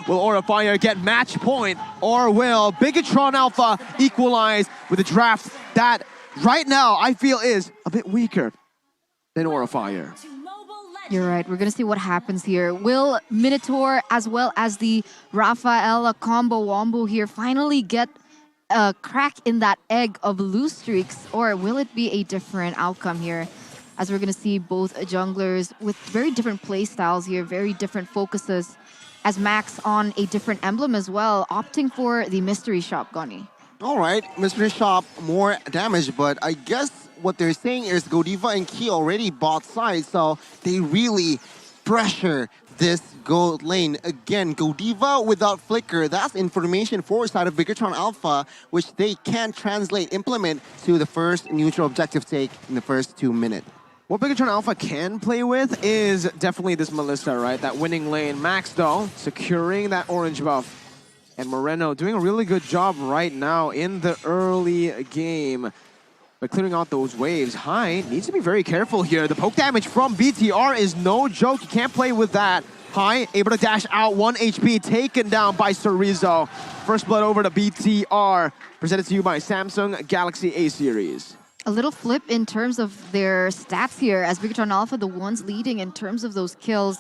Will Aura Fire get match point, or will BIGETRON Alpha equalize with a draft that right now I feel is a bit weaker than Aura Fire? You're right. We're going to see what happens here. Will Minotaur as well as the Rafaela combo wombo here finally get a crack in that egg of lose streaks, or will it be a different outcome here? As we're going to see both junglers with very different play styles here, very different focuses, as Max on a different emblem as well, opting for the Mystery Shop, Goni. All right, Mystery Shop, more damage, but I guess what they're saying is Godiva and Key already bought sides, so they really pressure this gold lane. Again, Godiva without Flicker, that's information for side of BIGETRON Alpha, which they can implement to the first neutral objective take in the first 2 minutes. What BIGETRON Alpha can play with is definitely this Melissa, right? That winning lane. Max, though, securing that orange buff. And Moreno doing a really good job right now in the early game. But clearing out those waves. Hai needs to be very careful here. The poke damage from BTR is no joke. You can't play with that. Hai able to dash out, 1 HP, taken down by Cerezo. First blood over to BTR. Presented to you by Samsung Galaxy A series. A little flip in terms of their stats here, as BIGETRON Alpha, the ones leading in terms of those kills.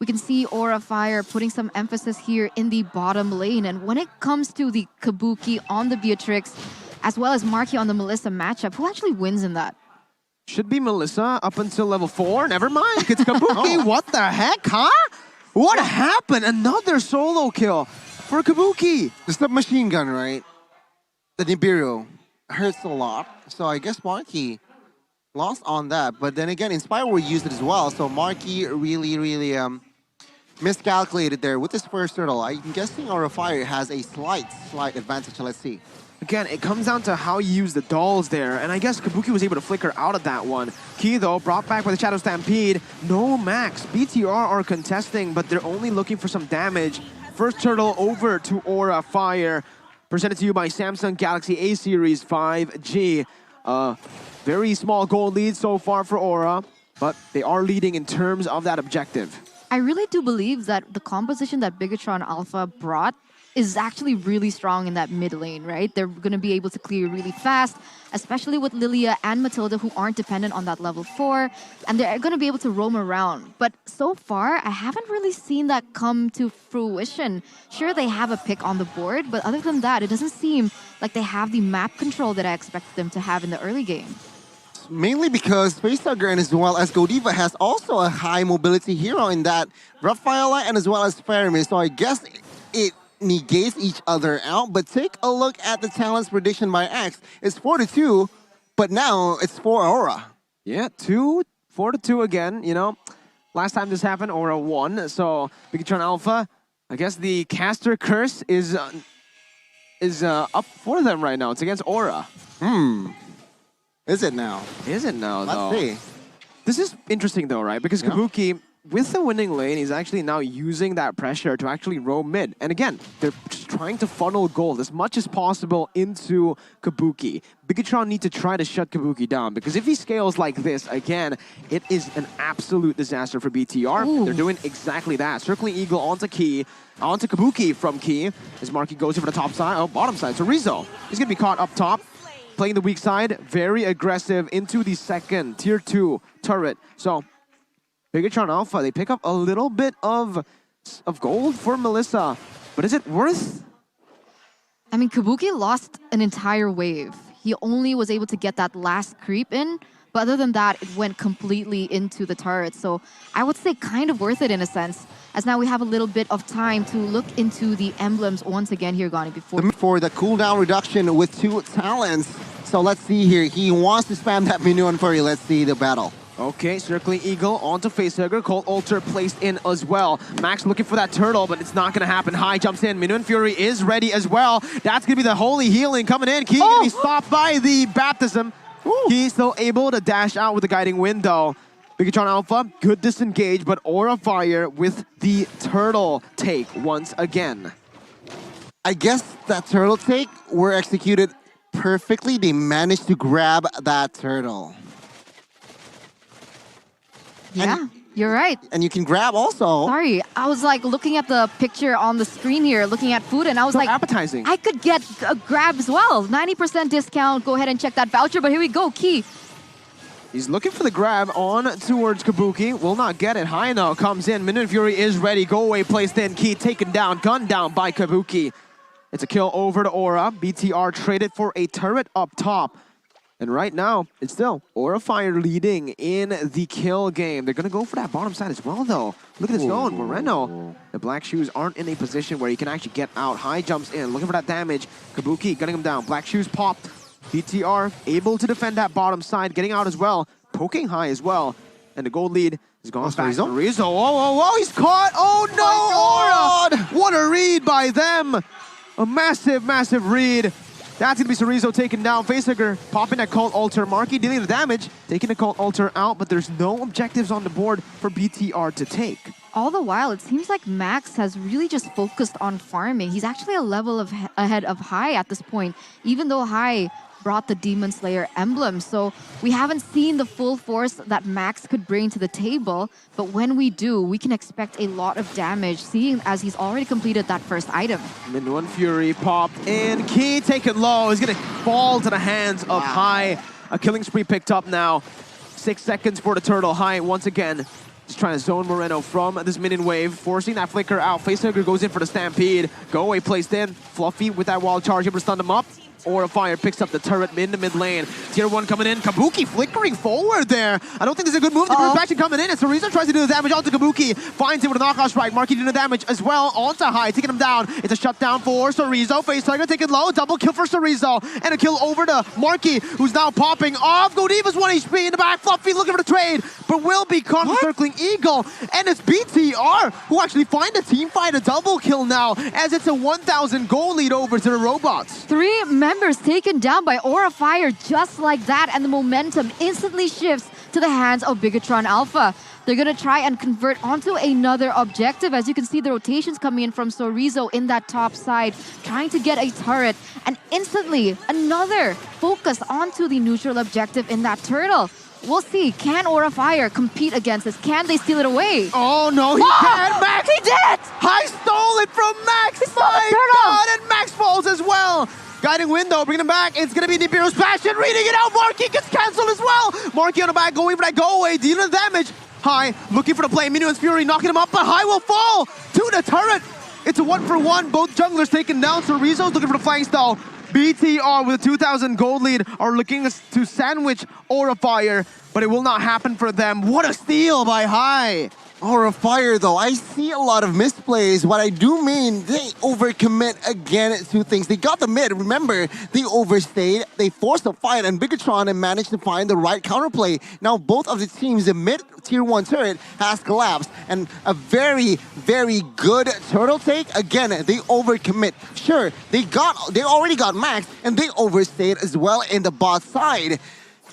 We can see Aura Fire putting some emphasis here in the bottom lane. And when it comes to the Kabuki on the Beatrix, as well as Marky on the Melissa matchup, who actually wins in that? Should be Melissa up until level 4. Never mind. It's Kabuki. What the heck, huh? What happened? Another solo kill for Kabuki. The submachine gun, right? The Nibiru hurts a lot. So I guess Marky lost on that. But then again, Inspire will use it as well. So Marky really miscalculated there with his first turtle. I'm guessing Aura Fire has a slight advantage. Let's see. Again, it comes down to how you use the dolls there, and I guess Kabuki was able to flicker out of that one. Key, though, brought back by the Shadow Stampede. No Max. BTR are contesting, but they're only looking for some damage. First turtle over to Aura Fire. Presented to you by Samsung Galaxy A series 5G. Very small goal lead so far for Aura, but they are leading in terms of that objective. I really do believe that the composition that BIGETRON Alpha brought is actually really strong in that mid lane, right? They're going to be able to clear really fast, especially with Lilia and Matilda, who aren't dependent on that level 4, and they're going to be able to roam around. But so far, I haven't really seen that come to fruition. Sure, they have a pick on the board, but other than that, it doesn't seem like they have the map control that I expected them to have in the early game. Mainly because Space Tiger and as well as Godiva has also a high mobility hero in that Rafaela and as well as Fermi. So I guess it negates each other out, but take a look at the talents prediction by X. It's 4-2, but now it's for Aura. Yeah, 4-2 again, you know. Last time this happened, Aura won, so BIGETRON Alpha, I guess the caster curse is up for them right now. It's against Aura. Is it now? Is it now, though? Let's see. This is interesting, though, right? Because Kabuki, with the winning lane, he's actually now using that pressure to actually roam mid. And again, they're just trying to funnel gold as much as possible into Kabuki. BIGETRON need to try to shut Kabuki down, because if he scales like this, again, it is an absolute disaster for BTR. Ooh. They're doing exactly that. Circling Eagle onto Key, onto Kabuki from Key, as Marky goes over the top side, bottom side. So Rizzo, he's going to be caught up top, playing the weak side, very aggressive into the second tier 2 turret. So BIGETRON Alpha, they pick up a little bit of gold for Melissa, but is it worth? I mean, Kabuki lost an entire wave. He only was able to get that last creep in, but other than that, it went completely into the turret. So I would say kind of worth it in a sense, as now we have a little bit of time to look into the emblems once again here, Gani, before. For the cooldown reduction with 2 talents. So let's see here. He wants to spam that Minion Fury. Let's see the battle. Okay, circling Eagle onto Facehugger. Cold Altar placed in as well. Max looking for that turtle, but it's not going to happen. Hai jumps in. Minion Fury is ready as well. That's going to be the holy healing coming in. Key going to be stopped by the baptism. He's still able to dash out with the guiding window. BIGETRON Alpha, good disengage, but Aura Fire with the turtle take once again. I guess that turtle take were executed perfectly. They managed to grab that turtle. Yeah. And You're right. And you can grab also. Sorry, I was like looking at the picture on the screen here, looking at food, and I was So like, appetizing. I could get a grab as well. 90% discount. Go ahead and check that voucher. But here we go, Key. He's looking for the grab on towards Kabuki. Will not get it. High now comes in. Minute Fury is ready. Go away placed in. Key taken down. Gunned down by Kabuki. It's a kill over to Aura. BTR traded for a turret up top. And right now, it's still Aura Fire leading in the kill game. They're going to go for that bottom side as well, though. Look at this going. Moreno. The Black Shoes aren't in a position where he can actually get out. High jumps in. Looking for that damage. Kabuki gunning him down. Black Shoes popped. BTR able to defend that bottom side. Getting out as well. Poking High as well. And the gold lead is gone back to Rizzo. Oh, he's caught. Oh, no, Aura. What a read by them. A massive, massive read. That's going to be Cerezo taken down. Facehugger popping that Cult Altar. Marky dealing the damage. Taking the Cult Altar out, but there's no objectives on the board for BTR to take. All the while, it seems like Max has really just focused on farming. He's actually a level ahead of High at this point, even though High brought the Demon Slayer emblem. So we haven't seen the full force that Max could bring to the table, but when we do, we can expect a lot of damage, seeing as he's already completed that first item. Min Fury popped in. Key taken low. He's going to fall to the hands of High. A killing spree picked up now. 6 seconds for the turtle. High once again. Just trying to zone Moreno from this minion wave, forcing that flicker out. Facehugger goes in for the stampede. Go away placed in. Fluffy with that wild charge, able to stun them up. Aura Fire picks up the turret mid to mid lane. Tier 1 coming in. Kabuki flickering forward there. I don't think this is a good move. The group action coming in. And Cerezo tries to do the damage onto Kabuki. Finds him with a knockout strike. Marky doing the damage as well onto High, taking him down. It's a shutdown for Cerezo. Facehugger taking low. Double kill for Cerezo. And a kill over to Marky, who's now popping off. Godiva's 1 HP in the back. Fluffy looking for the trade, but will be caught in Circling Eagle. And it's BTR who actually find a team fight, a double kill now, as it's a 1,000 goal lead over to the robots. 3 members taken down by Aura Fire just like that, and the momentum instantly shifts to the hands of Bigetron Alpha. They're going to try and convert onto another objective. As you can see, the rotations coming in from Cerezo in that top side, trying to get a turret, and instantly another focus onto the neutral objective in that turtle. We'll see. Can Aura Fire compete against this? Can they steal it away? Oh no, he can! Max! He did it! High stole it from Max! He stole the turtle! And Max falls as well! Guiding window, bringing him back. It's going to be Nibiru's passion. Reading it out. Marky gets cancelled as well. Marky on the back, going for that go away. Dealing the damage. High looking for the play. Minuan's Fury knocking him up, but High will fall to the turret. It's a 1-for-1. Both junglers taken down. Cerezo's looking for the flying stall. BTR with a 2,000 gold lead are looking to sandwich Aura Fire, but it will not happen for them. What a steal by High. Aura Fire, though, I see a lot of misplays. What I do mean, they overcommit again to things. They got the mid, remember, they overstayed, they forced a fight, and Bigetron managed to find the right counterplay. Now, both of the teams, the mid tier 1 turret has collapsed, and a very, very good turtle take. Again, they overcommit. Sure, they already got Max, and they overstayed as well in the bot side.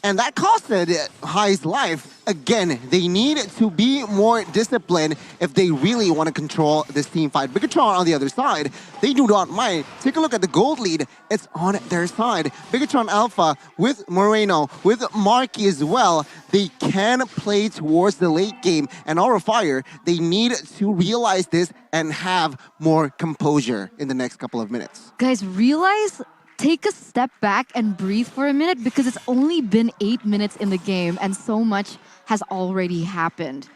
And that costed High's life. Again, they need to be more disciplined if they really want to control this team fight. Bigetron on the other side, they do not mind. Take a look at the gold lead. It's on their side. Bigetron Alpha with Moreno, with Marky as well, they can play towards the late game. And Aura Fire, they need to realize this and have more composure in the next couple of minutes. Guys, take a step back and breathe for a minute, because it's only been 8 minutes in the game and so much has already happened.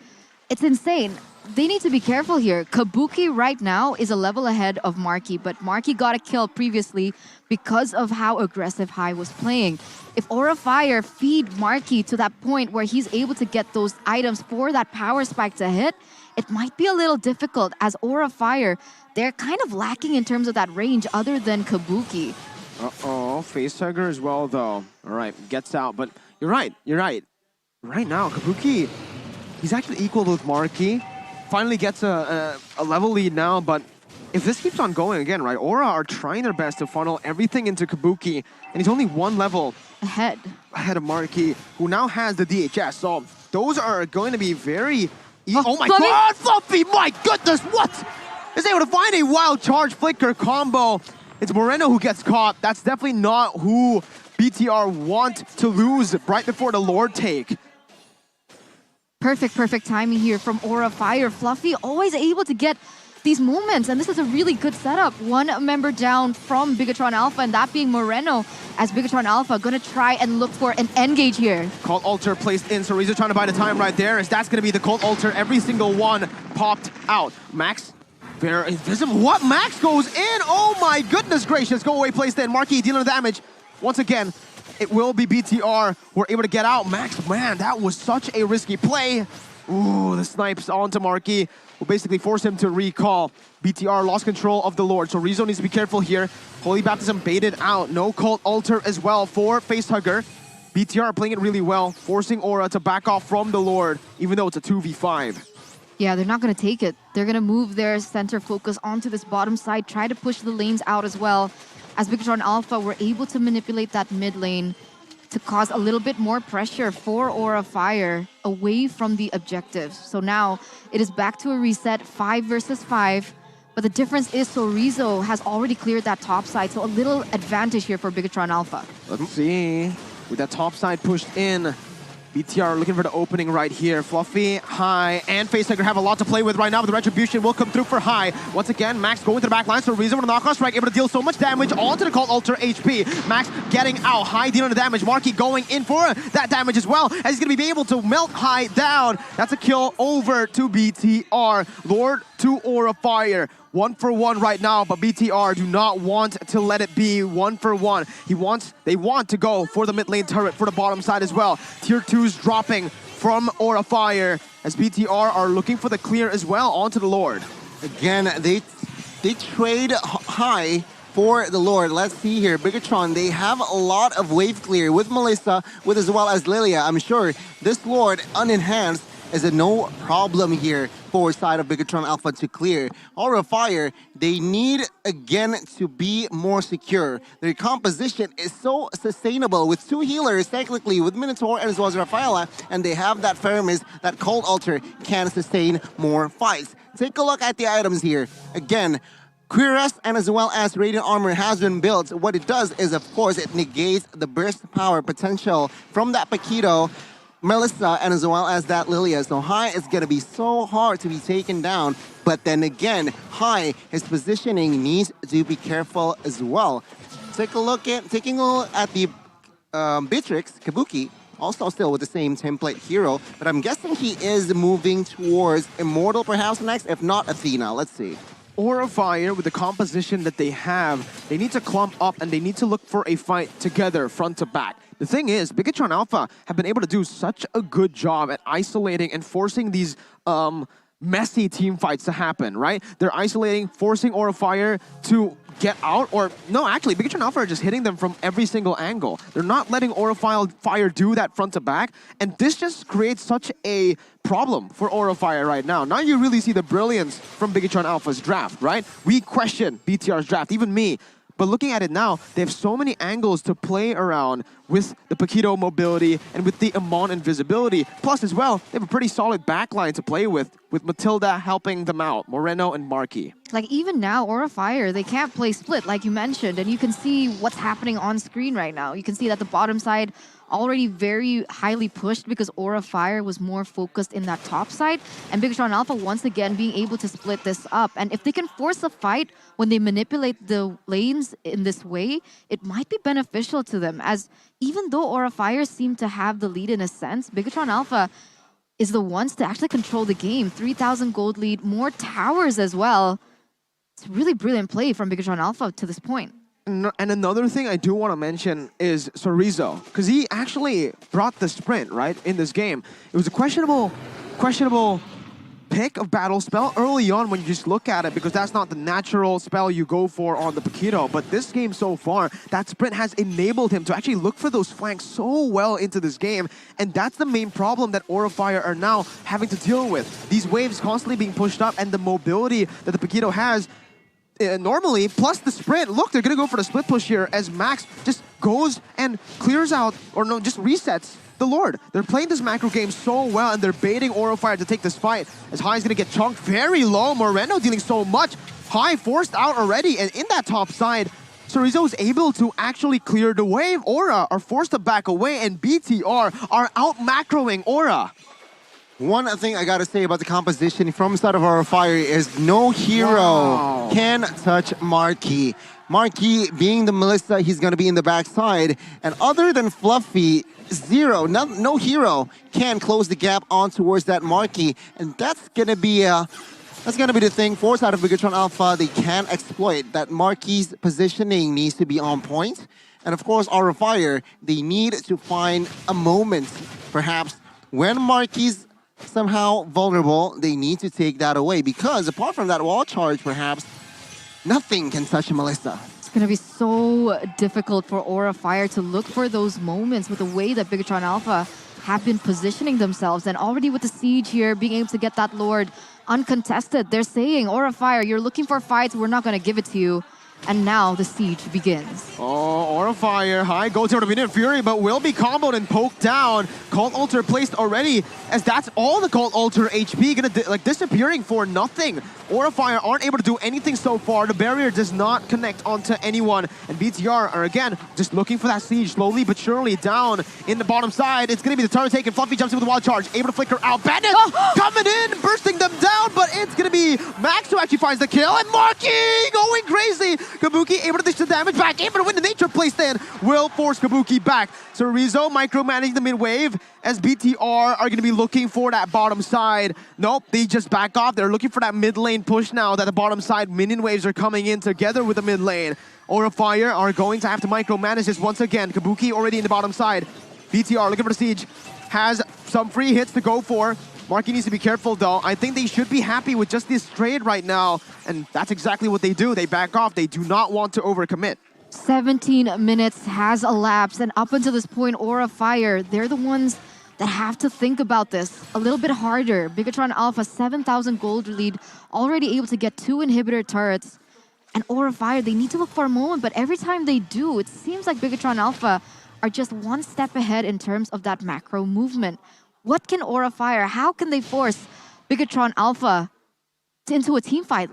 It's insane. They need to be careful here. Kabuki right now is a level ahead of Marky, but Marky got a kill previously because of how aggressive High was playing. If Aura Fire feed Marky to that point where he's able to get those items for that power spike to hit, it might be a little difficult, as Aura Fire, they're kind of lacking in terms of that range other than Kabuki. Uh-oh, Facehugger as well, though. All right, gets out, but you're right. Right now, Kabuki, he's actually equal with Marky. Finally gets a level lead now, but if this keeps on going again, right, Aura are trying their best to funnel everything into Kabuki, and he's only 1 level ahead of Marky, who now has the DHS. So those are going to be very... Oh my God, Fluffy! My goodness, what? Is able to find a wild charge flicker combo. It's Moreno who gets caught. That's definitely not who BTR want to lose right before the Lord take. Perfect timing here from Aura Fire. Fluffy always able to get these moments, and this is a really good setup. One member down from BIGETRON Alpha, and that being Moreno, as BIGETRON Alpha gonna try and look for an engage here. Cult Altar placed in, so Rizzo trying to buy the time right there, as that's gonna be the Cult Altar. Every single one popped out. Max, very invisible. What? Max goes in! Oh my goodness gracious! Go away, placed in. Marquis dealing the damage. Once again, it will be BTR who are able to get out. Max, man, that was such a risky play. Ooh, the snipes onto Marquis will basically force him to recall. BTR lost control of the Lord, so Rizzo needs to be careful here. Holy Baptism baited out. No Cult Altar as well for Facehugger. BTR playing it really well, forcing Aura to back off from the Lord, even though it's a 2v5. Yeah, they're not going to take it. They're going to move their center focus onto this bottom side, try to push the lanes out as well. As BIGETRON Alpha were able to manipulate that mid lane to cause a little bit more pressure for Aura Fire away from the objectives. So now it is back to a reset, 5 versus 5. But the difference is Rizzo has already cleared that top side, so a little advantage here for BIGETRON Alpha. Let's see. With that top side pushed in, BTR looking for the opening right here. Fluffy, High, and Facehugger have a lot to play with right now, but the Retribution will come through for High. Once again, Max going to the back line, so Rizzo with a knockoff strike, able to deal so much damage onto the Cult Altar HP. Max getting out, High dealing the damage. Marquis going in for that damage as well, as he's going to be able to melt High down. That's a kill over to BTR. Lord to Aura Fire. 1-for-1 right now, but BTR do not want to let it be 1-for-1. They want to go for the mid lane turret for the bottom side as well. Tier 2's dropping from Aura Fire as BTR are looking for the clear as well onto the Lord. Again, they trade High for the Lord. Let's see here. BIGETRON, they have a lot of wave clear with Melissa, with as well as Lilia. I'm sure this Lord unenhanced is a no problem here for side of BIGETRON Alpha to clear. Aura Fire, they need again to be more secure. Their composition is so sustainable with 2 healers technically, with Minotaur and as well as Rafaela, and they have that Feramis, that Cold Altar can sustain more fights. Take a look at the items here. Again, Cuirass and as well as Radiant Armor has been built. What it does is, of course, it negates the burst power potential from that Paquito, Melissa, and as well as that Lilia. So High is going to be so hard to be taken down. But then again, High, his positioning needs to be careful as well. Taking a look at the Beatrix, Kabuki, also still with the same template hero. But I'm guessing he is moving towards Immortal perhaps next, if not Athena. Let's see. Aura Fire, with the composition that they have, they need to clump up and they need to look for a fight together, front to back. The thing is, BIGETRON Alpha have been able to do such a good job at isolating and forcing these messy team fights to happen, right? They're isolating, forcing Aura Fire to get out, or no, actually, BIGETRON Alpha are just hitting them from every single angle. They're not letting Aura Fire do that front to back, and this just creates such a problem for Aura Fire right now. Now you really see the brilliance from BIGETRON Alpha's draft, right? We question BTR's draft, even me. But looking at it now, they have so many angles to play around with the Paquito mobility and with the Amon invisibility. Plus, as well, they have a pretty solid backline to play with Matilda helping them out, Moreno and Marquis. Like, even now, Aura Fire, they can't play split, like you mentioned, and you can see what's happening on screen right now. You can see that the bottom side already very highly pushed because Aura Fire was more focused in that top side, and BIGETRON Alpha once again being able to split this up. And if they can force a fight when they manipulate the lanes in this way, it might be beneficial to them, as even though Aura Fire seem to have the lead in a sense, BIGETRON Alpha is the ones to actually control the game. 3,000 gold lead, more towers as well. It's a really brilliant play from BIGETRON Alpha to this point. And another thing I do want to mention is Rizzo, because he actually brought the sprint, right, in this game. It was a questionable pick of battle spell early on when you just look at it, because that's not the natural spell you go for on the Paquito. But this game so far, that sprint has enabled him to actually look for those flanks so well into this game. And that's the main problem that Aura Fire are now having to deal with. These waves constantly being pushed up, and the mobility that the Paquito has normally, plus the sprint. Look, they're going to go for the split push here as Max just goes and clears out, or no, just resets the Lord. They're playing this macro game so well, and they're baiting Aura Fire to take this fight, as High is going to get chunked very low. Moreno dealing so much. High forced out already, and in that top side, Rizzo is able to actually clear the wave. Aura are forced to back away, and BTR are out macroing Aura. One thing I gotta say about the composition from side of our fire is no hero can touch Marky. Marky being the Melissa, he's gonna be in the backside. And other than Fluffy, no hero can close the gap on towards that Marky. And that's gonna be the thing for side of BIGETRON Alpha. They can exploit that Marky's positioning needs to be on point. And of course, Aura Fire, they need to find a moment, perhaps, when Marky's somehow vulnerable, they need to take that away. Because apart from that wall charge, perhaps, nothing can touch Melissa. It's going to be so difficult for Aura Fire to look for those moments with the way that BIGETRON Alpha have been positioning themselves. And already with the siege here, being able to get that Lord uncontested, they're saying, Aura Fire, you're looking for fights, we're not going to give it to you. And now the siege begins. Oh, Aura Fire, high goes over to Vineyard Fury, but will be comboed and poked down. Cult Altar placed already, as that's all the Cult Altar HP gonna disappearing for nothing. Aura Fire aren't able to do anything so far. The barrier does not connect onto anyone. And BTR are again just looking for that siege, slowly but surely down in the bottom side. It's gonna be the turret taken. Fluffy jumps in with a wild charge, able to flicker out. Bandit coming in, bursting them down, but it's gonna be Max who actually finds the kill, and Marky going crazy. Kabuki able to dish the damage back, able to win the nature play stand, will force Kabuki back. So Rizzo micromanaging the mid wave as BTR are going to be looking for that bottom side. Nope, they just back off. They're looking for that mid lane push now that the bottom side minion waves are coming in together with the mid lane. Aura Fire are going to have to micromanage this once again. Kabuki already in the bottom side. BTR looking for the siege. Has some free hits to go for. Marky needs to be careful though. I think they should be happy with just this trade right now. And that's exactly what they do. They back off. They do not want to overcommit. 17 minutes has elapsed, and up until this point, Aura Fire, they're the ones that have to think about this a little bit harder. BIGETRON Alpha, 7,000 gold lead, already able to get 2 inhibitor turrets. And Aura Fire, they need to look for a moment, but every time they do, it seems like BIGETRON Alpha are just one step ahead in terms of that macro movement. What can Aura Fire, how can they force BIGETRON Alpha into a team fight?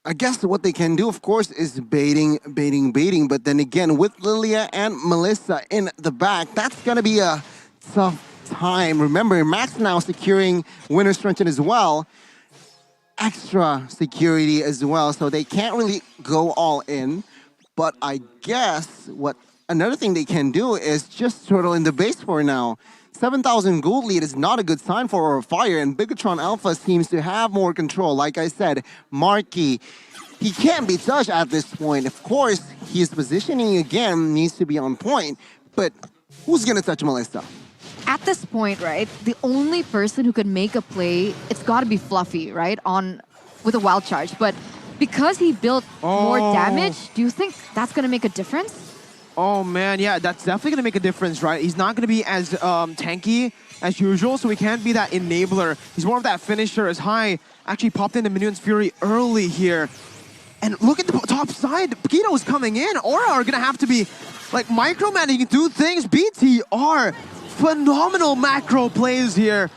I guess what they can do, of course, is baiting. But then again, with Lilia and Melissa in the back, that's going to be a tough time. Remember, Max now securing Winner's Truncheon as well. Extra security as well, so they can't really go all in. But I guess another thing they can do is just turtle in the base for now. 7,000 gold lead is not a good sign for Aura Fire, and BIGETRON Alpha seems to have more control. Like I said, Marky, he can't be touched at this point. Of course, his positioning again needs to be on point, but who's gonna touch Melissa? At this point, right, the only person who could make a play, it's got to be Fluffy, right, with a wild charge. But because he built more damage, do you think that's going to make a difference? Oh man, yeah, that's definitely gonna make a difference, right? He's not gonna be as tanky as usual, so he can't be that enabler. He's more of that finisher, as High actually popped into Minion's Fury early here. And look at the top side, Pokito's coming in. Aura are gonna have to be like micromanaging, do things. BTR, phenomenal macro plays here.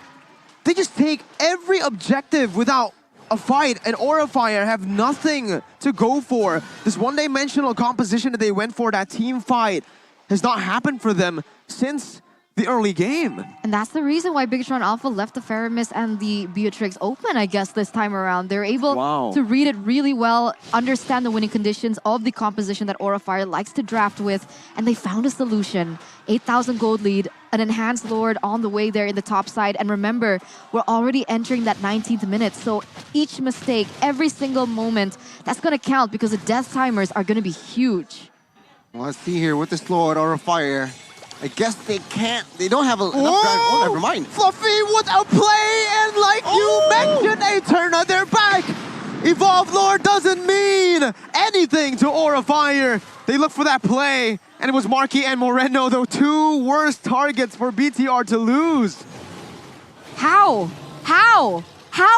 They just take every objective without a fight, and Aura Fire have nothing to go for. This one-dimensional composition that they went for, that team fight, has not happened for them since the early game. And that's the reason why BIGETRON Alpha left the Faramis and the Beatrix open, I guess, this time around. They're able to read it really well, understand the winning conditions of the composition that Aura Fire likes to draft with, and they found a solution. 8,000 gold lead, an enhanced Lord on the way there in the top side. And remember, we're already entering that 19th minute, so each mistake, every single moment, that's going to count because the death timers are going to be huge. Well, let's see here with this Lord Aura Fire. I guess they don't have enough ground. Oh, never mind. Fluffy, what a play! And like you mentioned, Eterna, they're back! Evolve Lord doesn't mean anything to Aura Fire. They look for that play, and it was Marky and Moreno, the two worst targets for BTR to lose. How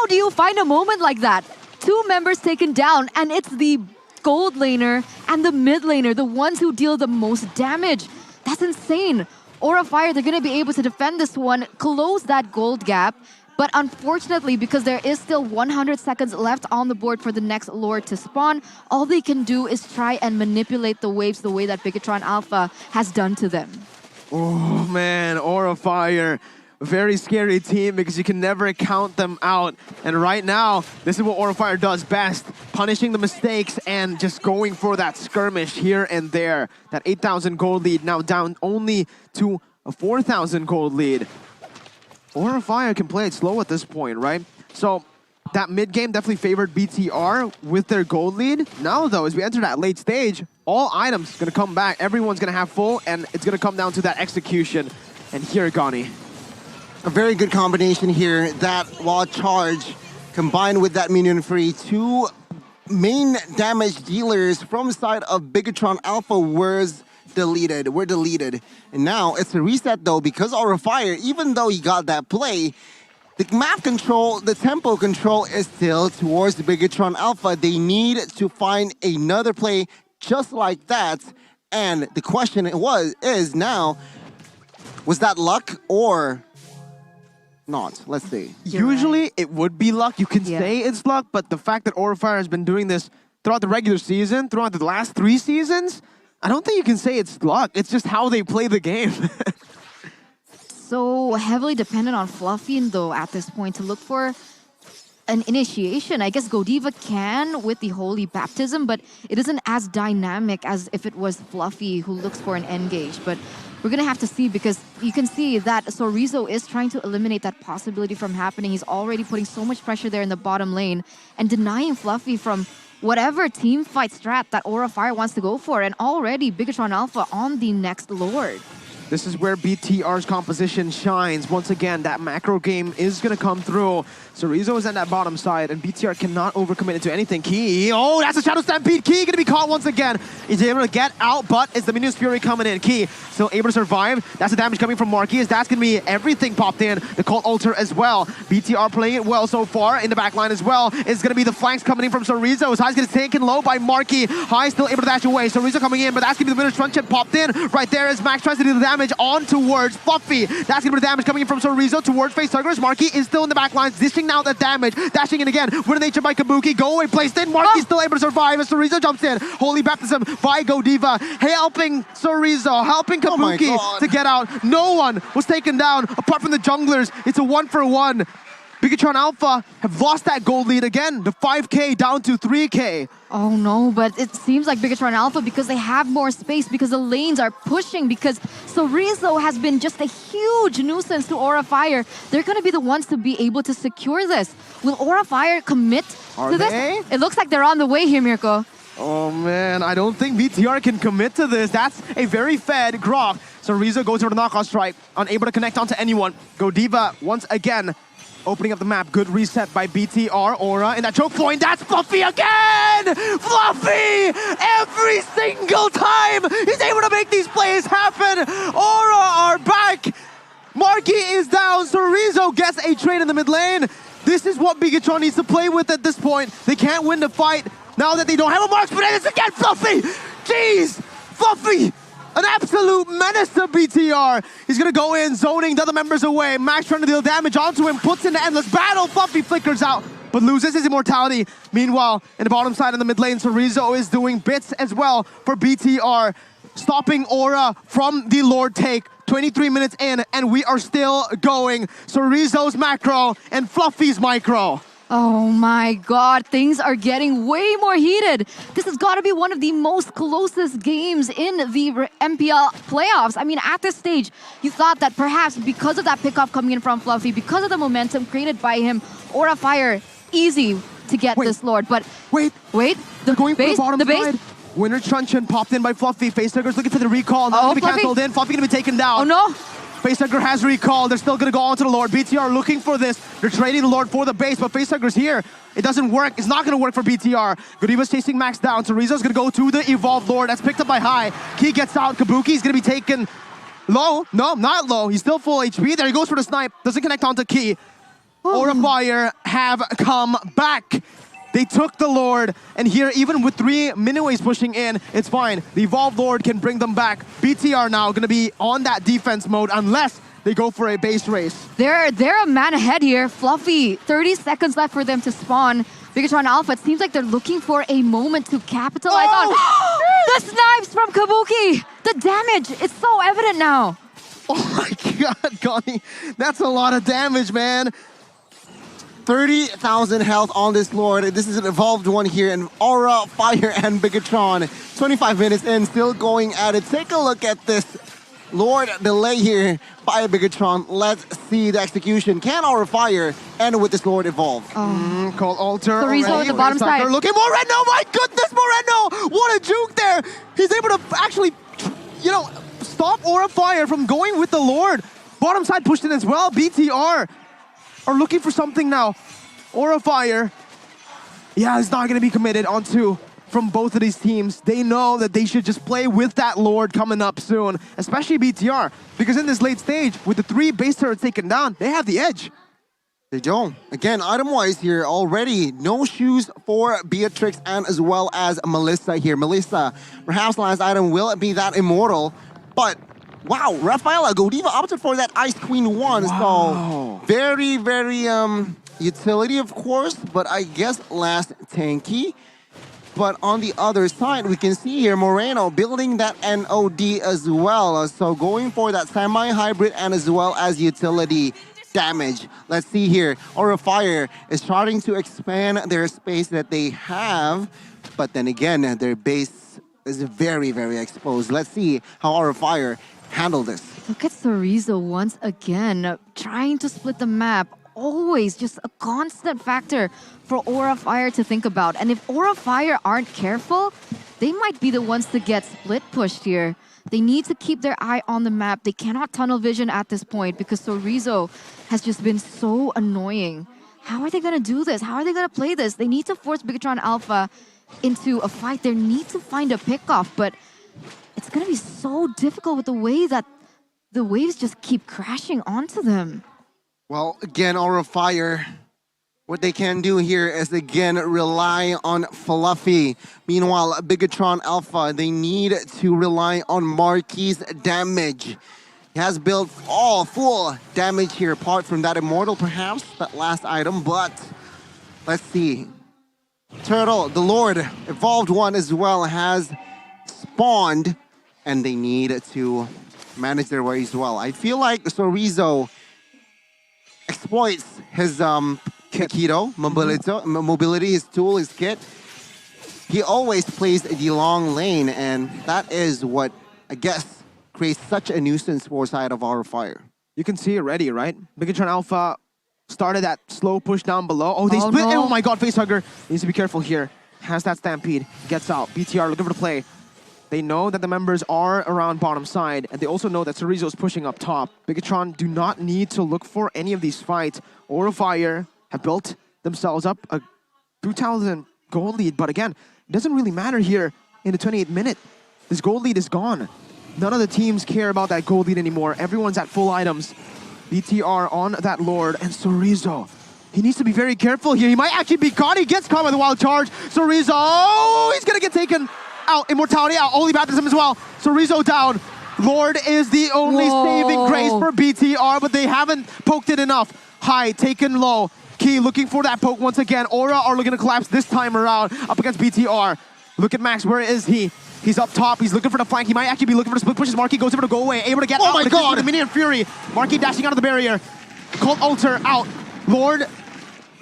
do you find a moment like that? 2 members taken down, and it's the gold laner and the mid laner, the ones who deal the most damage. That's insane. Aura Fire, they're going to be able to defend this one, close that gold gap. But unfortunately, because there is still 100 seconds left on the board for the next Lord to spawn, all they can do is try and manipulate the waves the way that BIGETRON Alpha has done to them. Oh man, Aura Fire. very scary team because you can never count them out. And right now, this is what Aura Fire does best, punishing the mistakes and just going for that skirmish here and there. That 8,000 gold lead now down only to a 4,000 gold lead. Aura Fire can play it slow at this point, right? So that mid game definitely favored BTR with their gold lead. Now though, as we enter that late stage, all items gonna come back. Everyone's gonna have full, and it's gonna come down to that execution. And here, Gani. A very good combination here. That wall charge combined with that minion free. Two main damage dealers from side of BIGETRON Alpha were deleted. And now it's a reset though, because Aura Fire, even though he got that play, the map control, the tempo control is still towards the BIGETRON Alpha. They need to find another play just like that. And the question is now, was that luck or not? Let's see. Usually it would be luck. You can say it's luck, but the fact that Aura Fire has been doing this throughout the regular season, throughout the last 3 seasons, I don't think you can say it's luck. It's just how they play the game. So heavily dependent on Fluffy though at this point to look for an initiation. I guess Godiva can with the Holy Baptism, but it isn't as dynamic as if it was Fluffy who looks for an engage. But we're going to have to see, because you can see that Sorizo is trying to eliminate that possibility from happening. He's already putting so much pressure there in the bottom lane and denying Fluffy from whatever team fight strat that Aura Fire wants to go for. And already BIGETRON Alpha on the next Lord. This is where BTR's composition shines. Once again, that macro game is going to come through. Sorizo is on that bottom side, and BTR cannot overcommit into anything. Key, oh, that's a Shadow Stampede. Key going to be caught once again. He's able to get out, but it's the Minions Fury coming in. Key still able to survive. That's the damage coming from Marquis, as that's going to be everything popped in. The Cult Altar as well. BTR playing it well so far in the back line as well. It's going to be the flanks coming in from Sorizo. High's going to taken low by Marquis. High still able to dash away. Sorizo coming in, but that's going to be the Winner's Front Chip popped in. Right there as Max tries to do the damage on towards Fluffy. That's going to be the damage coming in from Sorizo towards Facehuggers. Marquis is still in the back lines, dishing out that damage. Dashing in again. Winner nature by Kabuki. Go away, placed in. Marquis still able to survive as Sorizo jumps in. Holy Baptism by Godiva. Helping Sorizo, helping Kabuki to get out. No one was taken down apart from the junglers. It's a 1-for-1. BIGETRON Alpha have lost that gold lead again. The 5K down to 3K. Oh no, but it seems like BIGETRON Alpha, because they have more space, because the lanes are pushing, because Sorizo has been just a huge nuisance to Aura Fire. They're going to be the ones to be able to secure this. Will Aura Fire commit to this? It looks like they're on the way here, Mirko. Oh man, I don't think BTR can commit to this. That's a very fed Grok. Sorizo goes for the knockout strike, unable to connect onto anyone. Godiva once again opening up the map. Good reset by BTR. Aura in that choke point. That's Fluffy again! Fluffy! Every single time he's able to make these plays happen. Aura are back. Marquis is down. Sorizo gets a trade in the mid lane. This is what BIGETRON needs to play with at this point. They can't win the fight now that they don't have a marks, but it's again Fluffy! Jeez! Fluffy! An absolute menace to BTR. He's going to go in, zoning the other members away. Max trying to deal damage onto him, puts in the endless battle. Fluffy flickers out, but loses his immortality. Meanwhile, in the bottom side in the mid lane, Sorizo is doing bits as well for BTR, stopping Aura from the Lord take. 23 minutes in, and we are still going. Sorizo's macro and Fluffy's micro. Oh my god, things are getting way more heated. This has got to be one of the most closest games in the MPL playoffs. I mean, at this stage, you thought that perhaps because of that pickoff coming in from Fluffy, because of the momentum created by him, Aura Fire, easy to get this Lord. But wait, they're going for the bottom side. Winner Truncheon popped in by Fluffy. Facehuggers looking for the recall. Not going to be cancelled in. Fluffy going to be taken down. Oh no! Facehugger has recall. They're still going to go on to the Lord. BTR looking for this. They're trading the Lord for the base, but Facehugger's here. It doesn't work. It's not going to work for BTR. Godiva's chasing Max down. Sorizo's going to go to the Evolved Lord. That's picked up by High. Key gets out. Kabuki's going to be taken low. No, not low. He's still full HP. There he goes for the snipe. Doesn't connect onto Key. Aura Fire have come back. They took the Lord, and here, even with 3 Miniways pushing in, it's fine. The Evolved Lord can bring them back. BTR now going to be on that defense mode unless they go for a base race. They're a man ahead here. Fluffy, 30 seconds left for them to spawn. BIGETRON Alpha, it seems like they're looking for a moment to capitalize on. The snipes from Kabuki! The damage, it's so evident now. Oh my God, Connie, that's a lot of damage, man. 30,000 health on this Lord. This is an evolved one here, and Aura, Fire, and Bigetron. 25 minutes in, still going at it. Take a look at this Lord delay here by Bigetron. Let's see the execution. Can Aura Fire end with this Lord evolve? Call Alter. Chorizo at the bottom side. Looking Moreno, my goodness, Moreno! What a juke there! He's able to actually, you know, stop Aura Fire from going with the Lord. Bottom side pushed in as well. BTR are looking for something now. Aura Fire, yeah, it's not going to be committed onto from both of these teams. They know that they should just play with that Lord coming up soon, especially BTR, because in this late stage, with the 3 base turrets taken down, they have the edge. They don't. Again, item-wise here, already no shoes for Beatrix and as well as Melissa here. Melissa, perhaps last item will be that Immortal, but wow, Rafaela Godiva opted for that Ice Queen 1, Wow. so very, very utility, of course, but I guess last tanky. But on the other side, we can see here Moreno building that NOD as well. So going for that semi-hybrid and as well as utility damage. Let's see here. Aura Fire is starting to expand their space that they have. But then again, their base is very, very exposed. Let's see how Aura Fire handle this. Look at Chorizo once again, trying to split the map. Always just a constant factor for Aura Fire to think about. And if Aura Fire aren't careful, they might be the ones to get split pushed here. They need to keep their eye on the map. They cannot tunnel vision at this point because Chorizo has just been so annoying. How are they going to do this? How are they going to play this? They need to force BIGETRON Alpha into a fight. They need to find a pickoff, but it's going to be so difficult with the way that the waves just keep crashing onto them. Well, again, Aura Fire, what they can do here is again rely on Fluffy. Meanwhile, Bigetron Alpha, they need to rely on Marquis' damage. He has built all full damage here, apart from that Immortal perhaps, that last item, but let's see. Turtle, the Lord, evolved one as well, has spawned, and they need to manage their way as well. I feel like Chorizo exploits his Keto, mobility, his tool, his kit. He always plays the long lane, and that is what, I guess, creates such a nuisance for side of Aura Fire. You can see already, right? BIGETRON Alpha started that slow push down below. Oh, they split. No. Oh my god, Facehugger needs to be careful here. Has that Stampede, gets out. BTR looking for the play. They know that the members are around bottom side, and they also know that Chorizo is pushing up top. BIGETRON do not need to look for any of these fights. Aura Fire have built themselves up a 2,000 gold lead, but again, it doesn't really matter here in the 28th minute. This gold lead is gone. None of the teams care about that gold lead anymore. Everyone's at full items. BTR on that Lord, and Chorizo, he needs to be very careful here. He might actually be caught. He gets caught by the wild charge. Chorizo, oh, he's gonna get taken out. Immortality out. Holy Baptism as well. Chorizo down. Lord is the only saving grace for BTR, but they haven't poked it enough. High, taken low. Key looking for that poke once again. Aura are looking to collapse this time around up against BTR. Look at Max, where is he? He's up top, he's looking for the flank. He might actually be looking for the split pushes. Marquis goes over to go away, able to get out. Oh my god! The Minion Fury. Marquis dashing out of the barrier. Cold Alter out. Lord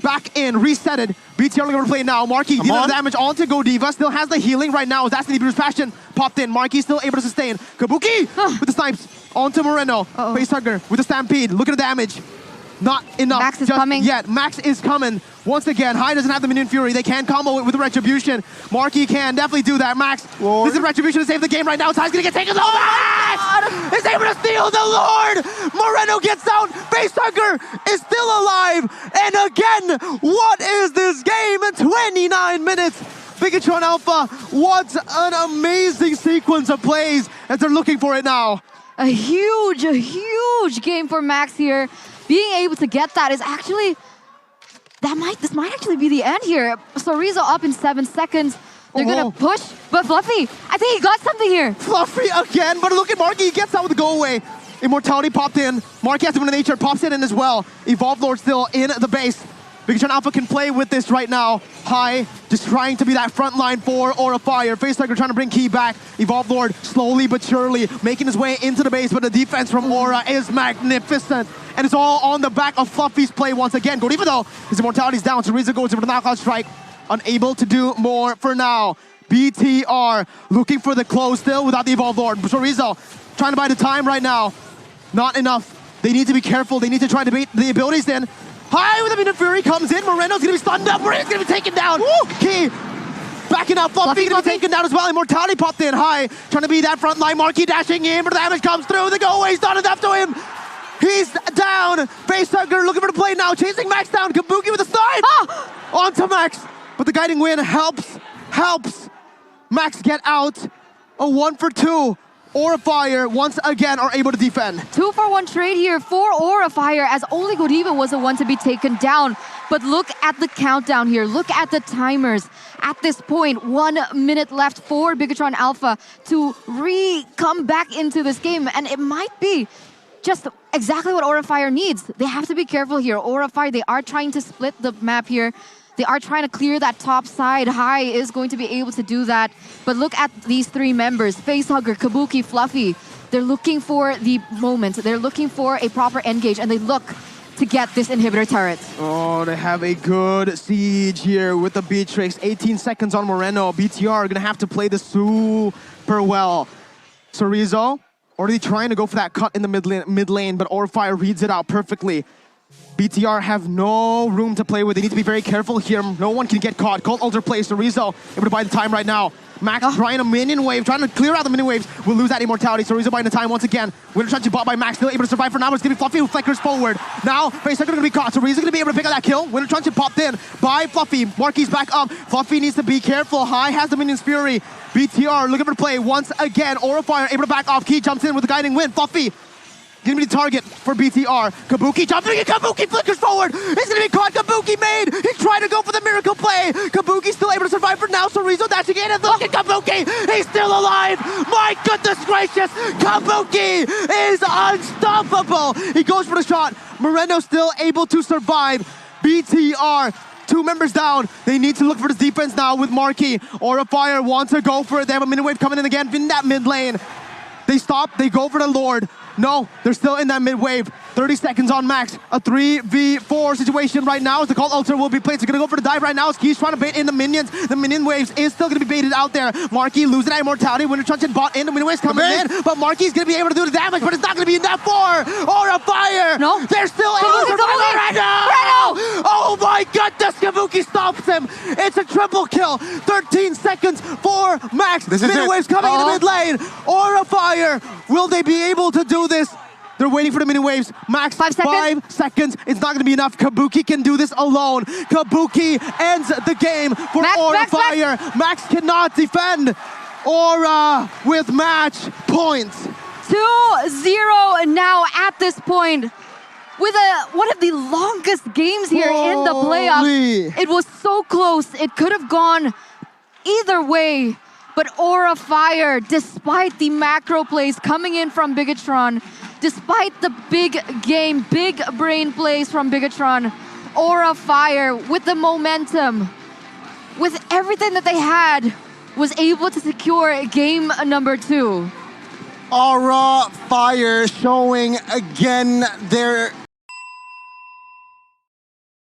back in, resetted. BTR looking for play now. Marquis dealing the damage onto Godiva. Still has the healing right now. That's the Bruce Passion popped in. Marquis still able to sustain. Kabuki with the snipes onto Moreno. Facehugger with the Stampede. Look at the damage. Not enough. Max is coming. Yet. Max is coming. Once again, High doesn't have the Minion Fury. They can combo it with the Retribution. Marquis can definitely do that. Max, Lord. this is Retribution to save the game right now. High's gonna get taken. Oh, Max is able to steal the Lord. Moreno gets out. Facehugger is still alive. And again, what is this game in 29 minutes? BIGETRON Alpha, what an amazing sequence of plays as they're looking for it now. A huge game for Max here. Being able to get that is actually, this might actually be the end here. Chorizo up in 7 seconds. They're gonna push, but Fluffy, I think he got something here. Fluffy again, but look at Marquis, he gets out with the go away. Immortality popped in. Marquis has to win nature, pops it in as well. Evolved Lord still in the base. BIGETRON Alpha can play with this right now. High, just trying to be that front line for Aura Fire. Facehugger trying to bring Key back. Evolve Lord slowly but surely making his way into the base, but the defense from Aura is magnificent. And it's all on the back of Fluffy's play once again. Godiva though, his immortality's down, so Riza goes for the knockout strike. Unable to do more for now. BTR looking for the close still without the Evolve Lord. So Rizzo trying to buy the time right now. Not enough. They need to be careful. They need to try to bait the abilities in. High with the Fury comes in. Moreno's gonna be stunned up. Moreno's gonna be taken down. Woo! Key backing up. Fluffy gonna be taken down as well. Immortality popped in. High trying to be that front line. Marquee dashing in, but the damage comes through. The go away's not enough to him. He's down. Facehugger looking for the play now. Chasing Max down. Kabuki with a snipe. Onto Max. But the guiding wind helps Max get out. A 1 for 2. Aura Fire once again are able to defend. 2-for-1 trade here for Aura Fire, as only Godiva was the one to be taken down. But look at the countdown here. Look at the timers. At this point, 1 minute left for BIGETRON Alpha to come back into this game. And it might be just exactly what Aura Fire needs. They have to be careful here. Aura Fire, they are trying to split the map here. They are trying to clear that top side. High is going to be able to do that. But look at these 3 members, Facehugger, Kabuki, Fluffy. They're looking for the moment. They're looking for a proper engage, and they look to get this inhibitor turret. Oh, they have a good siege here with the Beatrix. 18 seconds on Moreno. BTR are going to have to play this super well. Sorizo already trying to go for that cut in the mid lane, but Aura Fire reads it out perfectly. BTR have no room to play with. They need to be very careful here. No one can get caught. Cold Ultra plays. Sorizo able to buy the time right now. Max trying a minion wave, trying to clear out the minion waves. Will lose that immortality. Sorizo buying the time once again. Winter Touch bought by Max, still able to survive for now. It's going to be Fluffy who flickers forward. Now, Facehugger going to be caught. Sorizo going to be able to pick up that kill. Winter Touch popped in by Fluffy. Marquis back up. Fluffy needs to be careful. High has the minion's fury. BTR looking for the play once again. Aura Fire able to back off. Key jumps in with the guiding wind. Fluffy gonna be the target for BTR. Kabuki jumping and Kabuki flickers forward. He's gonna be caught. Kabuki made. He's trying to go for the miracle play. Kabuki's still able to survive for now. Sorizo dashing in and look at Kabuki. He's still alive. My goodness gracious. Kabuki is unstoppable. He goes for the shot. Moreno still able to survive. BTR. 2 members down. They need to look for this defense now with Marquee. Aura Fire wants to go for it. They have a mini wave coming in again in that mid lane. They stop. They go for the Lord. No, they're still in that mid wave. 30 seconds on Max. A 3v4 situation right now as the Cold Ultra will be played. So gonna go for the dive right now as Key's trying to bait in the minions. The minion waves is still gonna be baited out there. Marquee losing that immortality. Winter Truncheon bought in. The minion waves coming in. But Marquee's gonna be able to do the damage, but it's not gonna be enough for Aura Fire. No. They're still able to survive right now. Oh my goodness, Kabuki stops him. It's a triple kill. 13 seconds for Max. Minion waves coming in the mid lane. Aura Fire, will they be able to do this? They're waiting for the mini waves. Max, 5 seconds. 5 seconds. It's not going to be enough. Kabuki can do this alone. Kabuki ends the game for Aura Fire. Max cannot defend. Aura with match points. 2-0 now at this point. With one of the longest games here in the playoffs. It was so close. It could have gone either way. But Aura Fire, despite the macro plays coming in from BIGETRON, despite the big game, big brain plays from BIGETRON, Aura Fire, with the momentum, with everything that they had, was able to secure game number 2. Aura Fire showing again their